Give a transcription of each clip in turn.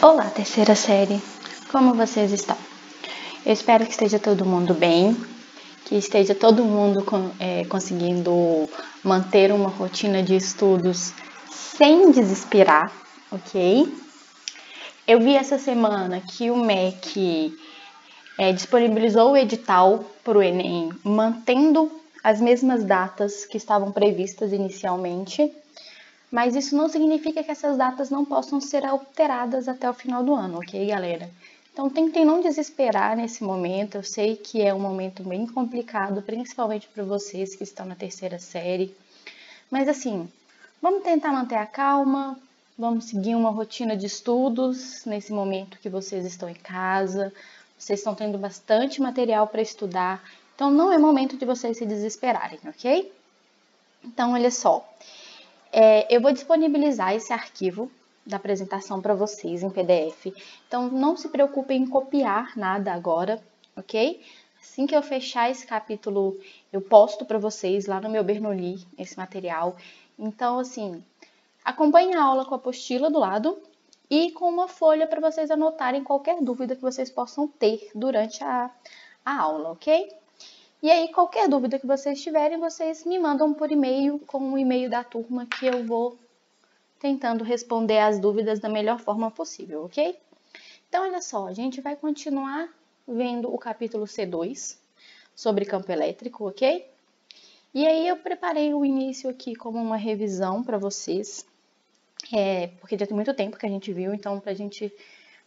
Olá, terceira série! Como vocês estão? Eu espero que esteja todo mundo bem, que esteja todo mundo conseguindo manter uma rotina de estudos sem desesperar, ok? Eu vi essa semana que o MEC disponibilizou o edital para o Enem, mantendo as mesmas datas que estavam previstas inicialmente, mas isso não significa que essas datas não possam ser alteradas até o final do ano, ok, galera? Então, tentem não desesperar nesse momento. Eu sei que é um momento bem complicado, principalmente para vocês que estão na terceira série. Mas, assim, vamos tentar manter a calma, vamos seguir uma rotina de estudos nesse momento que vocês estão em casa. Vocês estão tendo bastante material para estudar, então não é momento de vocês se desesperarem, ok? Então, olha só. Eu vou disponibilizar esse arquivo da apresentação para vocês em PDF. Então, não se preocupem em copiar nada agora, ok? Assim que eu fechar esse capítulo, eu posto para vocês lá no meu Bernoulli esse material. Então, assim, acompanhe a aula com a apostila do lado e com uma folha para vocês anotarem qualquer dúvida que vocês possam ter durante a aula, ok? E aí, qualquer dúvida que vocês tiverem, vocês me mandam por e-mail com o e-mail da turma que eu vou tentando responder as dúvidas da melhor forma possível, ok? Então, olha só, a gente vai continuar vendo o capítulo C2 sobre campo elétrico, ok? E aí, eu preparei o início aqui como uma revisão para vocês, porque já tem muito tempo que a gente viu, então, para a gente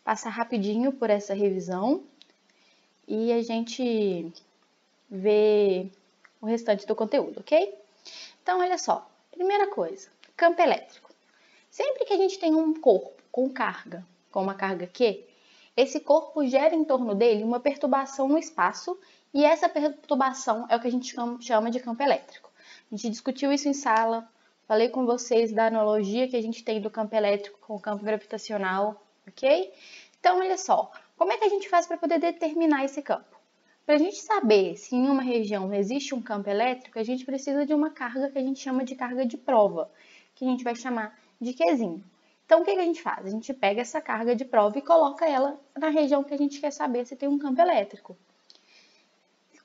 passar rapidinho por essa revisão e a gente ver o restante do conteúdo, ok? Então, olha só. Primeira coisa, campo elétrico. Sempre que a gente tem um corpo com carga, com uma carga Q, esse corpo gera em torno dele uma perturbação no espaço e essa perturbação é o que a gente chama de campo elétrico. A gente discutiu isso em sala, falei com vocês da analogia que a gente tem do campo elétrico com o campo gravitacional, ok? Então, olha só. Como é que a gente faz para poder determinar esse campo? Para a gente saber se em uma região existe um campo elétrico, a gente precisa de uma carga que a gente chama de carga de prova, que a gente vai chamar de Qzinho. Então, o que a gente faz? A gente pega essa carga de prova e coloca ela na região que a gente quer saber se tem um campo elétrico.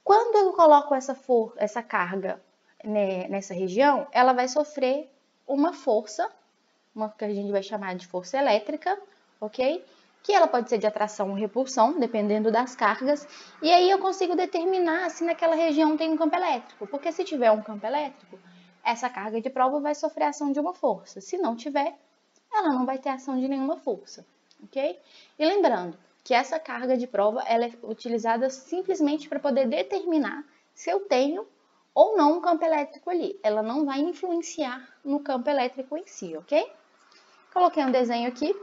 Quando eu coloco essa carga nessa região, ela vai sofrer uma força, que a gente vai chamar de força elétrica, ok? Que ela pode ser de atração ou repulsão, dependendo das cargas, e aí eu consigo determinar se naquela região tem um campo elétrico, porque se tiver um campo elétrico, essa carga de prova vai sofrer a ação de uma força, se não tiver, ela não vai ter ação de nenhuma força, ok? E lembrando que essa carga de prova ela é utilizada simplesmente para poder determinar se eu tenho ou não um campo elétrico ali, ela não vai influenciar no campo elétrico em si, ok? Coloquei um desenho aqui,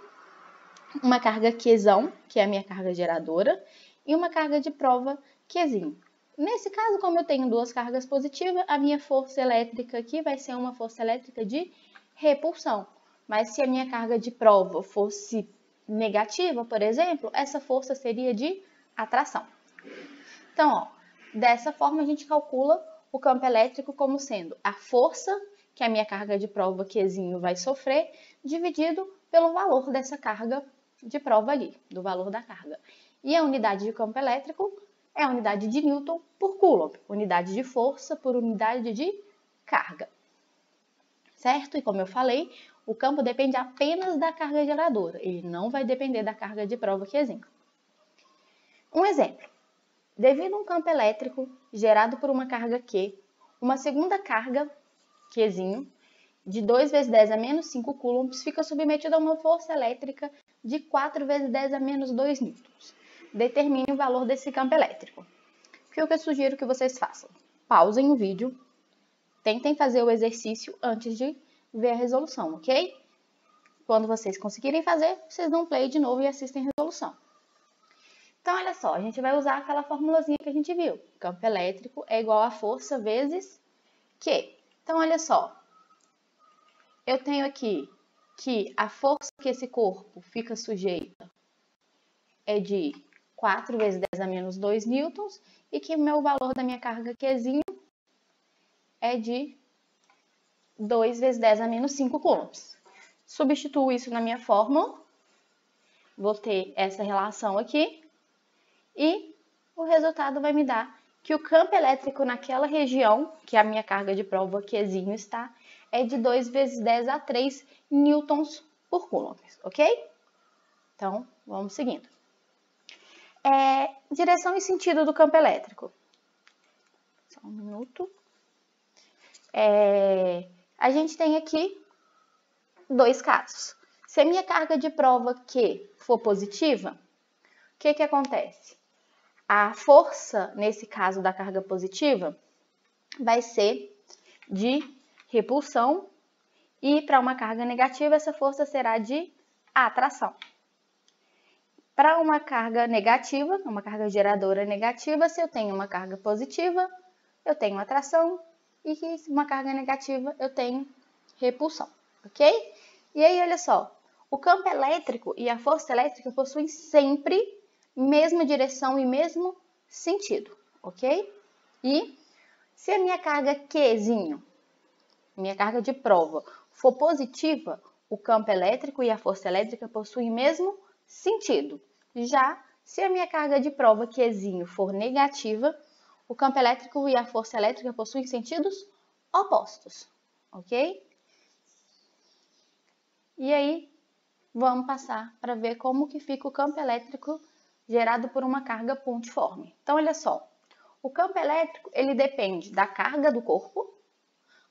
uma carga Qzão, que é a minha carga geradora, e uma carga de prova Qzinho. Nesse caso, como eu tenho duas cargas positivas, a minha força elétrica aqui vai ser uma força elétrica de repulsão. Mas se a minha carga de prova fosse negativa, por exemplo, essa força seria de atração. Então, ó, dessa forma a gente calcula o campo elétrico como sendo a força que a minha carga de prova Qzinho vai sofrer, dividido pelo valor dessa carga de prova ali, do valor da carga. E a unidade de campo elétrico é a unidade de Newton por Coulomb, unidade de força por unidade de carga. Certo? E como eu falei, o campo depende apenas da carga geradora, ele não vai depender da carga de prova Qzinho. Um exemplo. Devido a um campo elétrico gerado por uma carga Q, uma segunda carga Qzinho de 2 vezes 10 a menos 5 coulombs fica submetida a uma força elétrica de 4 vezes 10 a menos 2 newtons. Determine o valor desse campo elétrico. O que eu sugiro que vocês façam? Pausem o vídeo, tentem fazer o exercício antes de ver a resolução, ok? Quando vocês conseguirem fazer, vocês dão play de novo e assistem a resolução. Então, olha só, a gente vai usar aquela formulazinha que a gente viu. Campo elétrico é igual a força vezes Q. Então, olha só. Eu tenho aqui que a força que esse corpo fica sujeita é de 4 vezes 10 a menos 2 newtons e que o meu valor da minha carga Qzinho é de 2 vezes 10 a menos 5 coulombs. Substituo isso na minha fórmula. vou ter essa relação aqui e o resultado vai me dar que o campo elétrico naquela região, que a minha carga de prova Qzinho está, é de 2 vezes 10 a 3 newtons por coulomb, ok? Então, vamos seguindo. Direção e sentido do campo elétrico. Só um minuto. A gente tem aqui dois casos. Se a minha carga de prova Q for positiva, o que acontece? A força, nesse caso da carga positiva, vai ser de repulsão e para uma carga negativa, essa força será de atração. Para uma carga negativa, uma carga geradora negativa, se eu tenho uma carga positiva, eu tenho atração e uma carga negativa, eu tenho repulsão, ok? E aí, olha só, o campo elétrico e a força elétrica possuem sempre mesma direção e mesmo sentido, ok? E se a minha carga Qzinho, minha carga de prova, for positiva, o campo elétrico e a força elétrica possuem mesmo sentido. Já se a minha carga de prova Qzinho for negativa, o campo elétrico e a força elétrica possuem sentidos opostos, ok? E aí, vamos passar para ver como que fica o campo elétrico gerado por uma carga pontiforme. Então, olha só, o campo elétrico, ele depende da carga do corpo,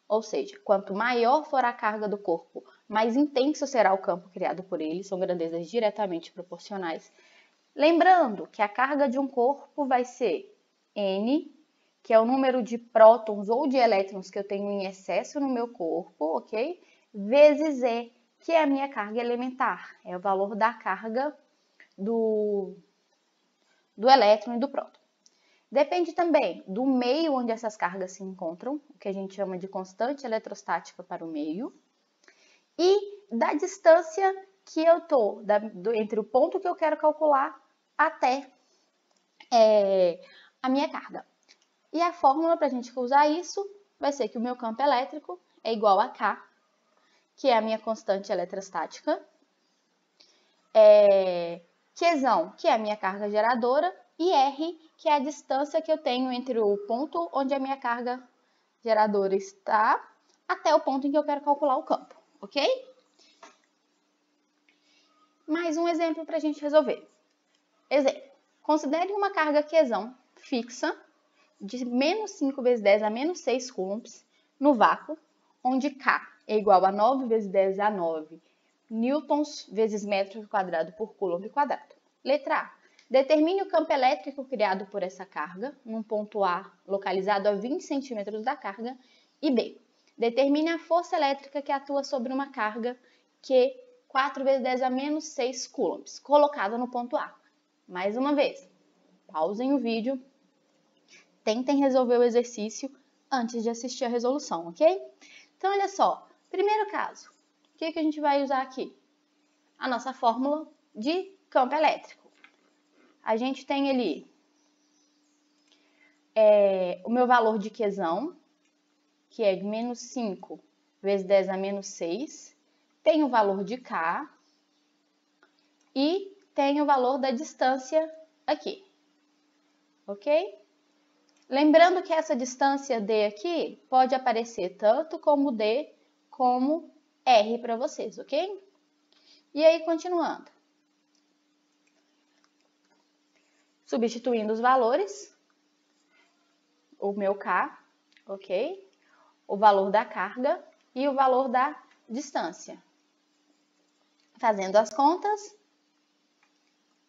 ou seja, quanto maior for a carga do corpo, mais intenso será o campo criado por ele, são grandezas diretamente proporcionais. Lembrando que a carga de um corpo vai ser N, que é o número de prótons ou de elétrons que eu tenho em excesso no meu corpo, ok? Vezes E, que é a minha carga elementar, é o valor da carga do elétron e do próton. Depende também do meio onde essas cargas se encontram, o que a gente chama de constante eletrostática para o meio, e da distância que eu estou, entre o ponto que eu quero calcular até a minha carga. E a fórmula para a gente usar isso vai ser que o meu campo elétrico é igual a K, que é a minha constante eletrostática, Qzão, que é a minha carga geradora, e R, que é a distância que eu tenho entre o ponto onde a minha carga geradora está até o ponto em que eu quero calcular o campo, ok? Mais um exemplo para a gente resolver. Exemplo, considere uma carga Qzão fixa de menos 5 vezes 10 a menos 6 coulombs no vácuo, onde K é igual a 9 vezes 10 a 9 newtons vezes metro quadrado por coulomb quadrado. Letra A. Determine o campo elétrico criado por essa carga, num ponto A localizado a 20 centímetros da carga, e B. Determine a força elétrica que atua sobre uma carga Q 4 vezes 10 a menos 6 coulombs, colocada no ponto A. Mais uma vez, pausem o vídeo, tentem resolver o exercício antes de assistir a resolução, ok? Então, olha só, primeiro caso, o que a gente vai usar aqui? A nossa fórmula de campo elétrico. A gente tem ali o meu valor de Qzão, que é de menos 5 vezes 10 a menos 6. Tem o valor de K e tem o valor da distância aqui, ok? Lembrando que essa distância D aqui pode aparecer tanto como D como R para vocês, ok? E aí, continuando. Substituindo os valores, o meu K, ok? O valor da carga e o valor da distância. Fazendo as contas,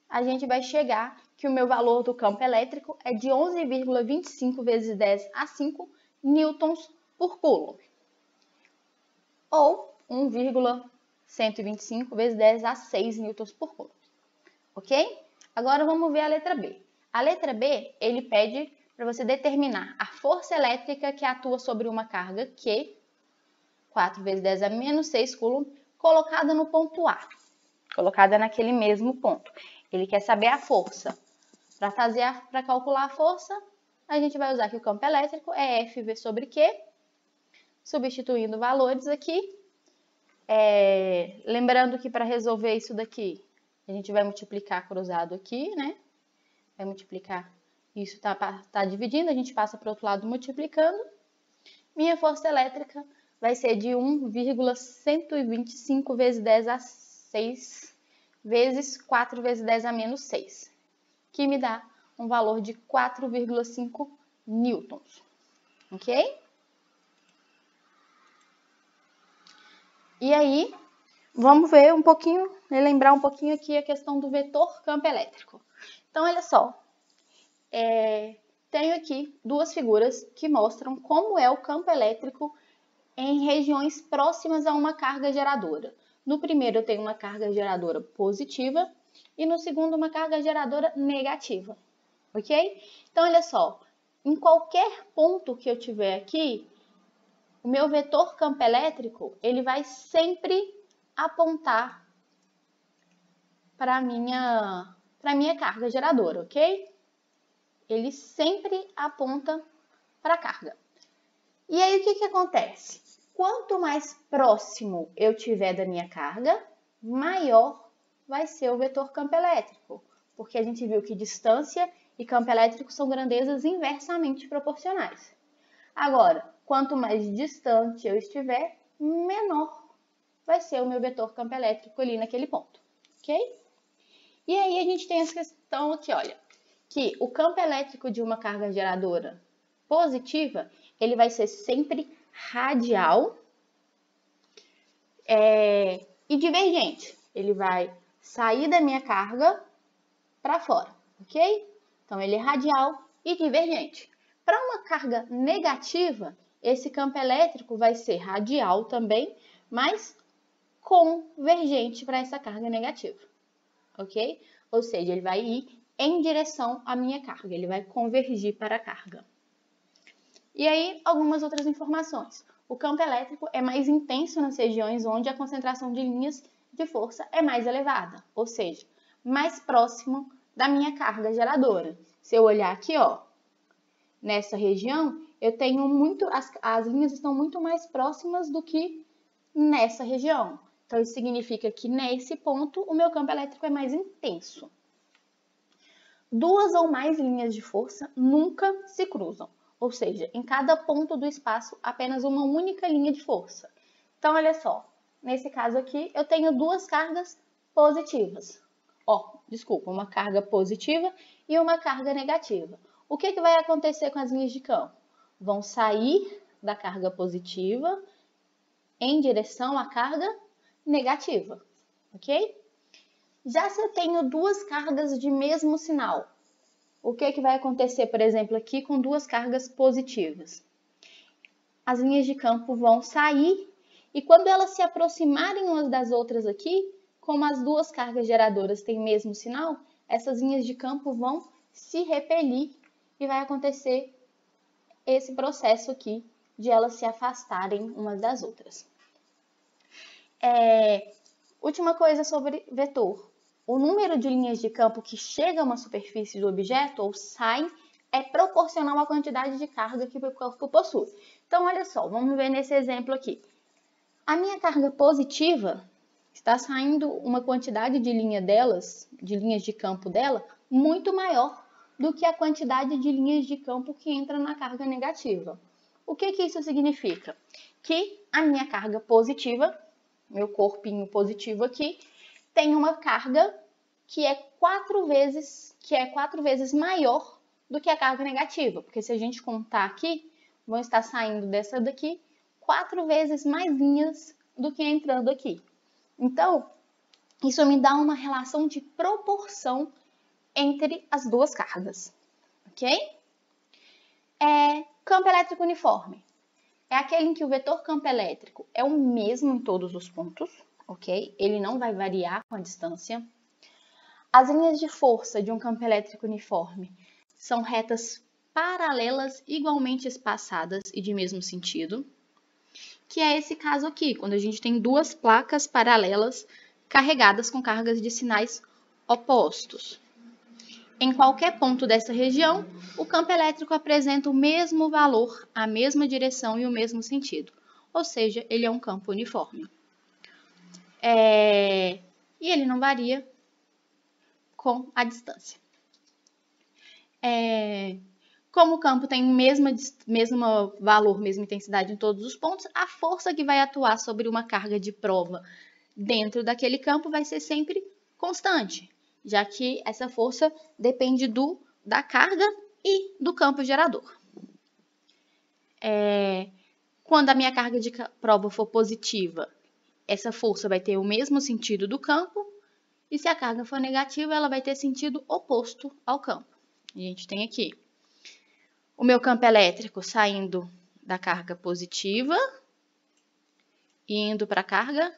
a gente vai chegar que o meu valor do campo elétrico é de 11,25 vezes 10 a 5 newtons por coulomb. Ou 1,125 vezes 10 a 6 newtons por coulomb. Ok? Agora vamos ver a letra B. A letra B, ele pede para você determinar a força elétrica que atua sobre uma carga Q, 4 vezes 10 a menos 6 coulomb, colocada no ponto A. Colocada naquele mesmo ponto. Ele quer saber a força. Para calcular a força, a gente vai usar aqui o campo elétrico, é F sobre Q, substituindo valores aqui. Lembrando que para resolver isso daqui, A gente vai multiplicar cruzado aqui, né? Vai multiplicar, isso tá dividindo, a gente passa para o outro lado multiplicando. Minha força elétrica vai ser de 1,125 vezes 10 a 6 vezes 4 vezes 10 a menos 6, que me dá um valor de 4,5 newtons, ok? E aí, vamos ver um pouquinho, lembrar um pouquinho aqui a questão do vetor campo elétrico. Então, olha só, tenho aqui duas figuras que mostram como é o campo elétrico em regiões próximas a uma carga geradora. No primeiro eu tenho uma carga geradora positiva e no segundo uma carga geradora negativa, ok? Então, olha só, em qualquer ponto que eu tiver aqui, o meu vetor campo elétrico, ele vai sempre apontar para a minha carga geradora, ok? Ele sempre aponta para a carga. E aí, o que acontece? Quanto mais próximo eu tiver da minha carga, maior vai ser o vetor campo elétrico, porque a gente viu que distância e campo elétrico são grandezas inversamente proporcionais. Agora, quanto mais distante eu estiver, menor vai ser o meu vetor campo elétrico ali naquele ponto, ok? E aí a gente tem essa questão aqui, olha, que o campo elétrico de uma carga geradora positiva, ele vai ser sempre radial e divergente. Ele vai sair da minha carga para fora, ok? Então, ele é radial e divergente. Para uma carga negativa, esse campo elétrico vai ser radial também, mas convergente para essa carga negativa, ok? Ou seja, ele vai ir em direção à minha carga, ele vai convergir para a carga. E aí, algumas outras informações. O campo elétrico é mais intenso nas regiões onde a concentração de linhas de força é mais elevada, ou seja, mais próximo da minha carga geradora. Se eu olhar aqui, ó, nessa região, eu tenho as linhas estão muito mais próximas do que nessa região. Então, isso significa que nesse ponto o meu campo elétrico é mais intenso. Duas ou mais linhas de força nunca se cruzam, ou seja, em cada ponto do espaço apenas uma única linha de força. Então, olha só, nesse caso aqui eu tenho duas cargas positivas. Uma carga positiva e uma carga negativa. O que vai acontecer com as linhas de campo? Vão sair da carga positiva em direção à carga negativa, ok? Já se eu tenho duas cargas de mesmo sinal, o que vai acontecer, por exemplo, aqui com duas cargas positivas? As linhas de campo vão sair e quando elas se aproximarem umas das outras aqui, como as duas cargas geradoras têm o mesmo sinal, essas linhas de campo vão se repelir e vai acontecer esse processo aqui de elas se afastarem umas das outras. Última coisa sobre vetor. O número de linhas de campo que chega a uma superfície do objeto ou sai é proporcional à quantidade de carga que o corpo possui. Então, olha só, vamos ver nesse exemplo aqui. A minha carga positiva está saindo uma quantidade de linhas de campo dela, muito maior do que a quantidade de linhas de campo que entra na carga negativa. O que isso significa? Que a minha carga positiva, meu corpinho positivo aqui, tem uma carga que é 4 vezes maior do que a carga negativa, porque se a gente contar aqui, vão estar saindo dessa daqui 4 vezes mais linhas do que entrando aqui. Então, isso me dá uma relação de proporção entre as duas cargas, ok? Campo elétrico uniforme. É aquele em que o vetor campo elétrico é o mesmo em todos os pontos, ok? Ele não vai variar com a distância. As linhas de força de um campo elétrico uniforme são retas paralelas igualmente espaçadas e de mesmo sentido, que é esse caso aqui, quando a gente tem duas placas paralelas carregadas com cargas de sinais opostos. Em qualquer ponto dessa região, o campo elétrico apresenta o mesmo valor, a mesma direção e o mesmo sentido, ou seja, ele é um campo uniforme. E ele não varia com a distância. Como o campo tem o mesmo valor, mesma intensidade em todos os pontos, a força que vai atuar sobre uma carga de prova dentro daquele campo vai ser sempre constante, já que essa força depende da carga e do campo gerador. Quando a minha carga de prova for positiva, essa força vai ter o mesmo sentido do campo, e se a carga for negativa, ela vai ter sentido oposto ao campo. A gente tem aqui o meu campo elétrico saindo da carga positiva e indo para a carga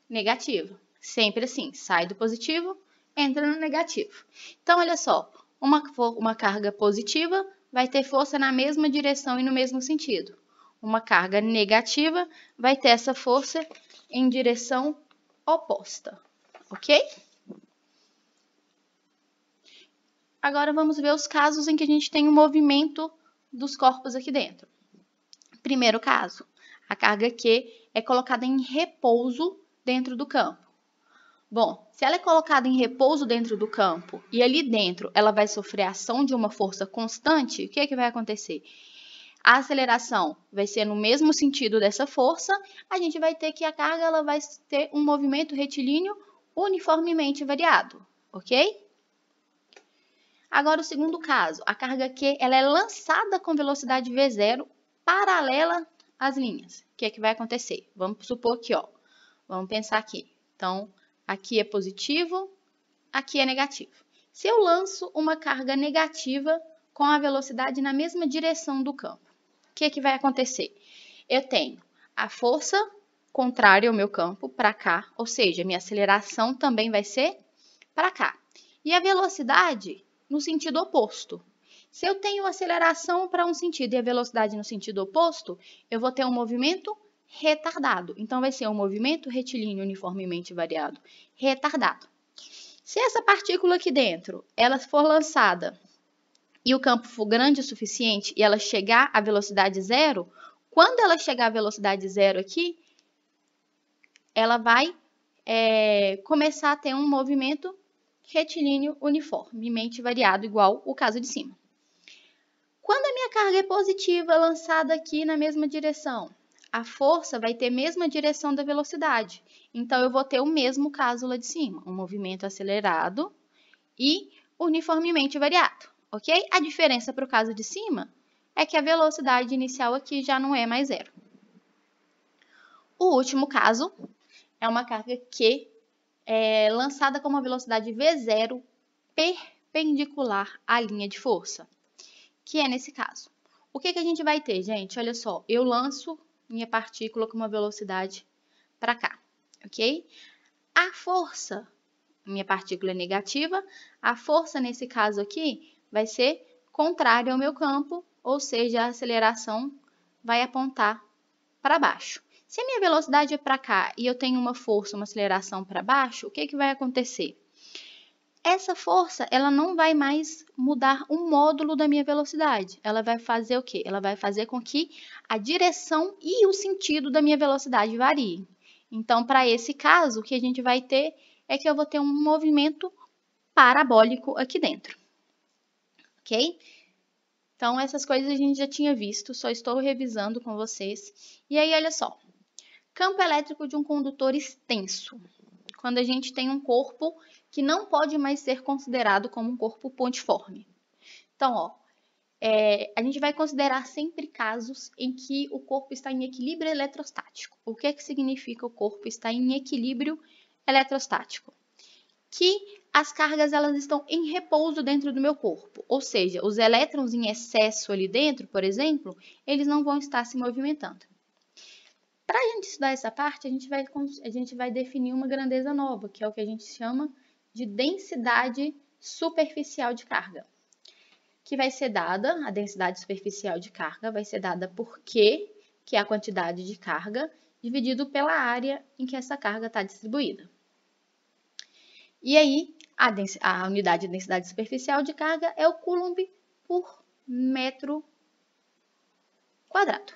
negativa. Sempre assim, sai do positivo, entra no negativo. Então, olha só, uma carga positiva vai ter força na mesma direção e no mesmo sentido. Uma carga negativa vai ter essa força em direção oposta, ok? Agora vamos ver os casos em que a gente tem o movimento dos corpos aqui dentro. Primeiro caso, a carga Q é colocada em repouso dentro do campo. Bom, se ela é colocada em repouso dentro do campo e ali dentro ela vai sofrer a ação de uma força constante, o que é que vai acontecer? A aceleração vai ser no mesmo sentido dessa força, a gente vai ter que a carga ela vai ter um movimento retilíneo uniformemente variado, ok? Agora o segundo caso, a carga Q ela é lançada com velocidade V0 paralela às linhas. O que é que vai acontecer? Vamos supor aqui, ó. Vamos pensar aqui. Então, aqui é positivo, aqui é negativo. Se eu lanço uma carga negativa com a velocidade na mesma direção do campo, o que é que vai acontecer? Eu tenho a força contrária ao meu campo para cá, ou seja, minha aceleração também vai ser para cá. E a velocidade no sentido oposto. Se eu tenho aceleração para um sentido e a velocidade no sentido oposto, eu vou ter um movimento retardado. Então, vai ser um movimento retilíneo uniformemente variado retardado. Se essa partícula aqui dentro ela for lançada e o campo for grande o suficiente e ela chegar à velocidade zero, quando ela chegar à velocidade zero aqui, ela vai começar a ter um movimento retilíneo uniformemente variado, igual o caso de cima. Quando a minha carga é positiva, lançada aqui na mesma direção, a força vai ter a mesma direção da velocidade. Então, eu vou ter o mesmo caso lá de cima, um movimento acelerado e uniformemente variado, ok? A diferença para o caso de cima é que a velocidade inicial aqui já não é mais zero. O último caso é uma carga que é lançada com uma velocidade V0 perpendicular à linha de força, que é nesse caso. O que a gente vai ter, gente? Olha só, eu lanço minha partícula com uma velocidade para cá, ok? A força, minha partícula é negativa, a força nesse caso aqui vai ser contrária ao meu campo, ou seja, a aceleração vai apontar para baixo. Se a minha velocidade é para cá e eu tenho uma força, uma aceleração para baixo, o que vai acontecer? Essa força, ela não vai mais mudar o módulo da minha velocidade. Ela vai fazer o quê? Ela vai fazer com que a direção e o sentido da minha velocidade variem. Então, para esse caso, o que a gente vai ter é que eu vou ter um movimento parabólico aqui dentro. Ok? Então, essas coisas a gente já tinha visto, só estou revisando com vocês. E aí, olha só. Campo elétrico de um condutor extenso. Quando a gente tem um corpo que não pode mais ser considerado como um corpo pontiforme. Então, ó, a gente vai considerar sempre casos em que o corpo está em equilíbrio eletrostático. O que significa o corpo estar em equilíbrio eletrostático? Que as cargas elas estão em repouso dentro do meu corpo, ou seja, os elétrons em excesso ali dentro, por exemplo, eles não vão estar se movimentando. Para a gente estudar essa parte, a gente vai definir uma grandeza nova, que é o que a gente chama de densidade superficial de carga, que vai ser dada, a densidade superficial de carga vai ser dada por Q, que é a quantidade de carga, dividido pela área em que essa carga está distribuída. E aí, a unidade de densidade superficial de carga é o Coulomb por metro quadrado.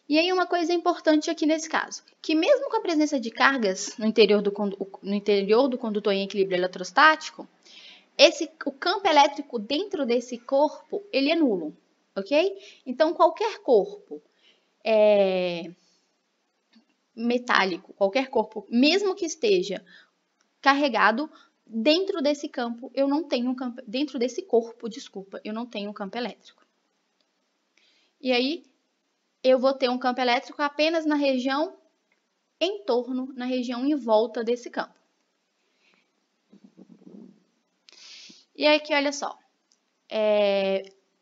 E aí uma coisa importante aqui nesse caso, que mesmo com a presença de cargas no interior do condutor em equilíbrio eletrostático, o campo elétrico dentro desse corpo, ele é nulo, ok? Então, qualquer corpo metálico, qualquer corpo, mesmo que esteja carregado, dentro desse campo, eu não tenho um campo, dentro desse corpo, desculpa, eu não tenho um campo elétrico. E aí, eu vou ter um campo elétrico apenas na região em torno, na região em volta desse campo. E aí aqui, olha só, o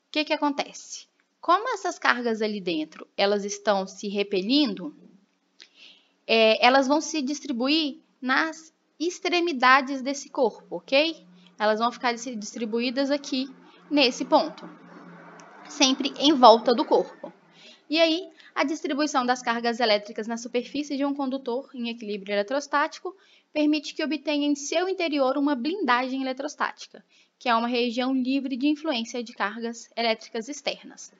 que acontece? Como essas cargas ali dentro, elas estão se repelindo, elas vão se distribuir nas extremidades desse corpo, ok? Elas vão ficar distribuídas aqui nesse ponto, sempre em volta do corpo. E aí, a distribuição das cargas elétricas na superfície de um condutor em equilíbrio eletrostático permite que obtenha em seu interior uma blindagem eletrostática, que é uma região livre de influência de cargas elétricas externas.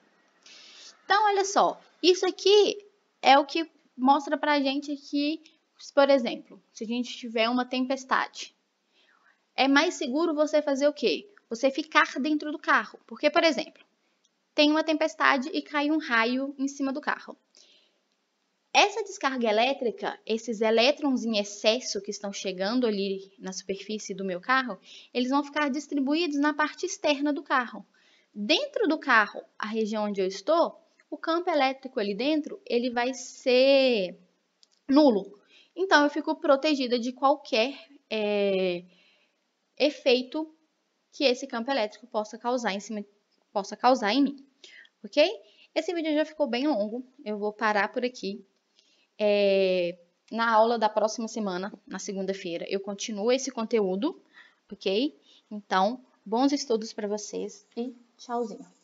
Então, olha só, isso aqui é o que mostra para a gente que, por exemplo, se a gente tiver uma tempestade, é mais seguro você fazer o quê? Você ficar dentro do carro. Porque, por exemplo, tem uma tempestade e cai um raio em cima do carro. Essa descarga elétrica, esses elétrons em excesso que estão chegando ali na superfície do meu carro, eles vão ficar distribuídos na parte externa do carro. Dentro do carro, a região onde eu estou, o campo elétrico ali dentro, ele vai ser nulo. Então, eu fico protegida de qualquer efeito que esse campo elétrico possa causar em mim. Ok? Esse vídeo já ficou bem longo, eu vou parar por aqui. Na aula da próxima semana, na segunda-feira, eu continuo esse conteúdo, ok? Então, bons estudos para vocês e tchauzinho!